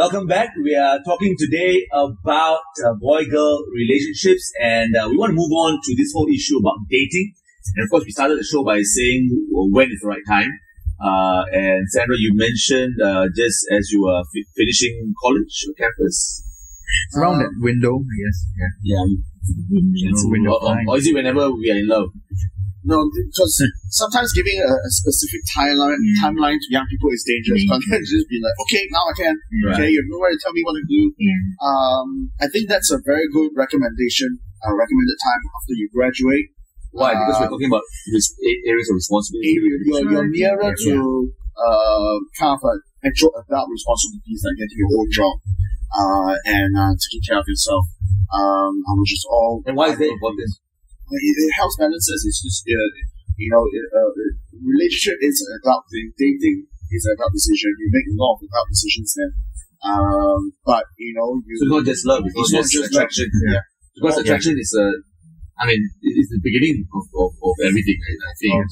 Welcome back. We are talking today about boy-girl relationships, and we want to move on to this whole issue about dating. And of course, we started the show by saying when is the right time. And Sandra, you mentioned just as you were finishing college or campus. It's around that window, I guess. Yeah. Window or is it whenever we are in love? No, because sometimes giving a specific timeline to young people is dangerous. Sometimes just be like, okay, now I can. Right. Okay, you have nowhere to tell me what to do. I think that's a very good recommendation. Recommended time after you graduate. Why? Because we're talking about areas of responsibility. You're nearer to kind of actual adult responsibilities like getting your own job and taking care of yourself. Which is all. And why is that important? It helps balances. It's just, relationship is an adult thing. Dating is an adult decision. You make a lot of adult decisions then. But, so it's not just love. It's not just attraction. Yeah. Because attraction is it's the beginning of everything, I think.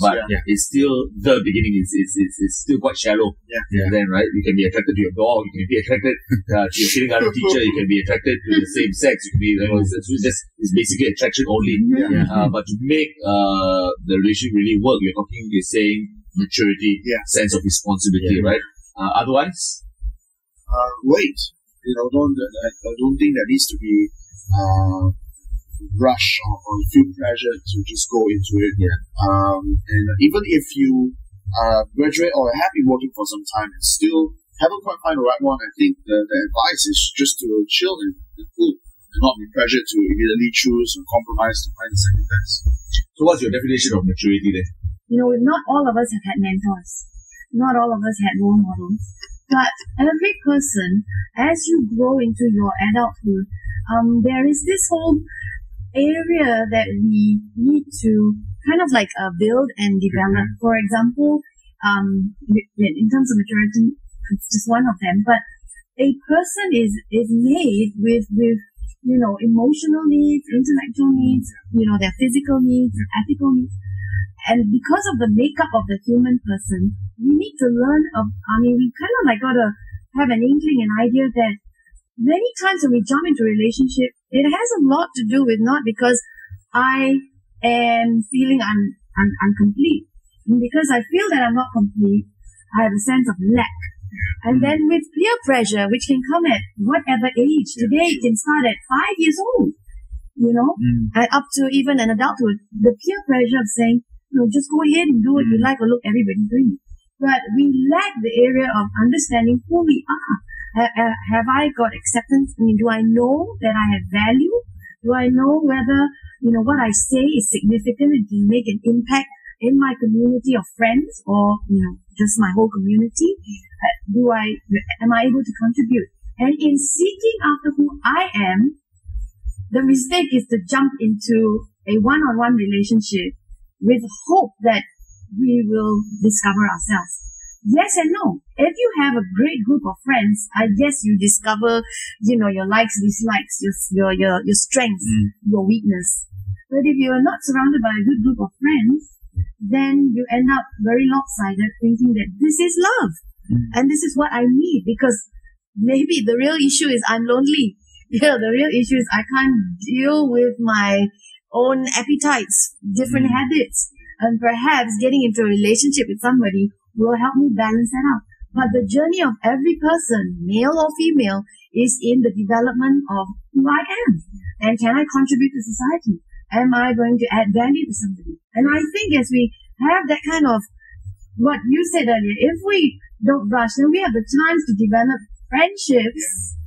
It's still the beginning. It's still quite shallow. Yeah. Then, right? You can be attracted to your dog. You can be attracted to your kindergarten teacher. You can be attracted to the same sex. You can be, it's basically attraction only. But to make the relationship really work, you're saying maturity, sense of responsibility, right? Otherwise, wait. I don't think there needs to be rush or feel pressure to just go into it. And even if you graduate or have been working for some time and still haven't quite found the right one, I think the advice is just to chill and cool and not be pressured to immediately choose or compromise to find the second best. So what's your definition of maturity then? Not all of us have had mentors. Not all of us had role models. But every person, as you grow into your adulthood, there is this whole area that we need to kind of like build and develop. For example, in terms of maturity, it's just one of them. But a person is made with emotional needs, intellectual needs, their physical needs, ethical needs. And because of the makeup of the human person, we need to learn we kind of like got to have an inkling, an idea that many times when we jump into a relationship, it has a lot to do with not because I am feeling I'm complete. And because I feel that I'm not complete, I have a sense of lack. And then with peer pressure, which can come at whatever age. Today it can start at 5 years old, and up to even an adulthood. The peer pressure of saying, just go ahead and do what you like, or look, everybody's doing it. But we lack the area of understanding who we are. Have I got acceptance? Do I know that I have value? Do I know whether, what I say is significant and can make an impact in my community of friends or, just my whole community? Am I able to contribute? And in seeking after who I am, the mistake is to jump into a one-on-one relationship with hope that we will discover ourselves. Yes and no. If you have a great group of friends, I guess you discover, your likes, dislikes, your strengths, your weakness. But if you are not surrounded by a good group of friends, then you end up very lopsided, thinking that this is love and this is what I need, because maybe the real issue is I'm lonely. The real issue is I can't deal with my own appetites, different habits, and perhaps getting into a relationship with somebody will help me balance that out. But the journey of every person, male or female, is in the development of who I am. And can I contribute to society? Am I going to add value to somebody? And I think as we have that kind of, what you said earlier, if we don't rush, then we have the chance to develop friendships,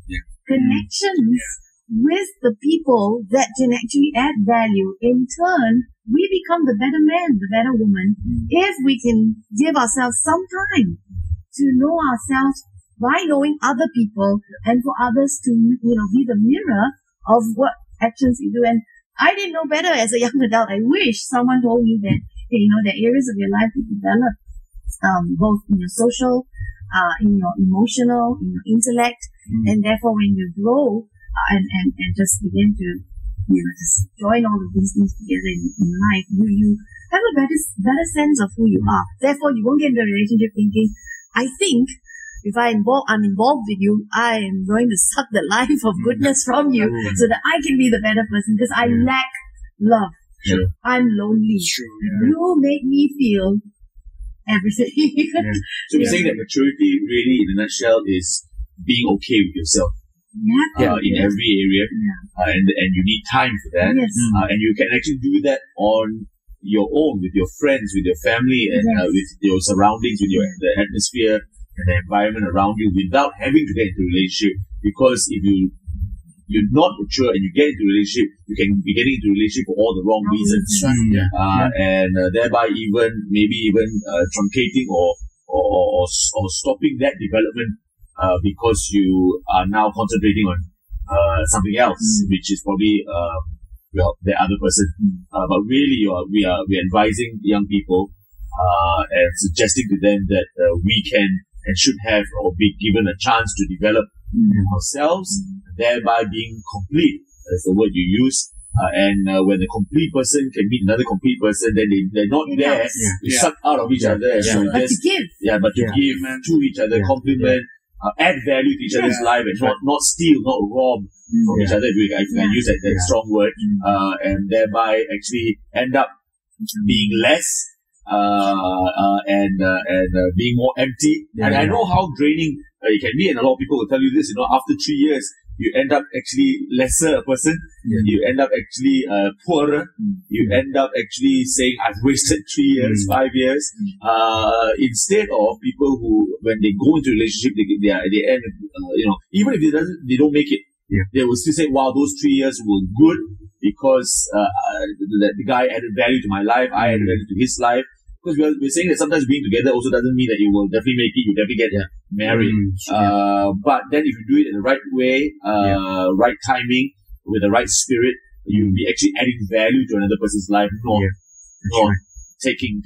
connections with the people that can actually add value. In turn, we become the better man, the better woman, if we can give ourselves some time to know ourselves by knowing other people, and for others to, be the mirror of what actions we do. And I didn't know better as a young adult. I wish someone told me that, the areas of your life you develop, both in your social, in your emotional, in your intellect, and therefore when you grow, and just begin to, just join all of these things together in life, you have a better sense of who you are. Therefore, you won't get into a relationship thinking, I think I'm involved with you, I am going to suck the life of goodness from you so that I can be the better person because I lack love. Sure. I'm lonely. True, You make me feel everything. So we're saying that maturity really, in a nutshell, is being okay with yourself. In every area, and you need time for that, Yes. And you can actually do that on your own, with your friends, with your family, and with your surroundings, with the atmosphere and the environment around you, without having to get into a relationship. Because if you're not mature and you get into a relationship, you can be getting into a relationship for all the wrong reasons, and thereby maybe even truncating or stopping that development because you are now concentrating on something else, which is probably the other person. But really, we are advising young people and suggesting to them that we can and should have or be given a chance to develop ourselves, thereby being complete. That's the word you use. And when a complete person can meet another complete person, then they're not there to suck out of each other. And But to give. But to give to each other, compliment, add value to each other's life, and not steal, not rob from each other, if I can use that strong word, and thereby actually end up being less and being more empty. And I know how draining it can be, and a lot of people will tell you this, after 3 years, you end up actually lesser a person, you end up actually poorer, you end up actually saying, I've wasted 3 years, 5 years, instead of people who, when they go into a relationship, they end, even if they don't make it, they will still say, wow, those 3 years were good because the guy added value to my life, I added value to his life. Because we're saying that sometimes being together also doesn't mean that you will definitely make it, you definitely get married. But then if you do it in the right way, right timing, with the right spirit, you'll be actually adding value to another person's life, not taking.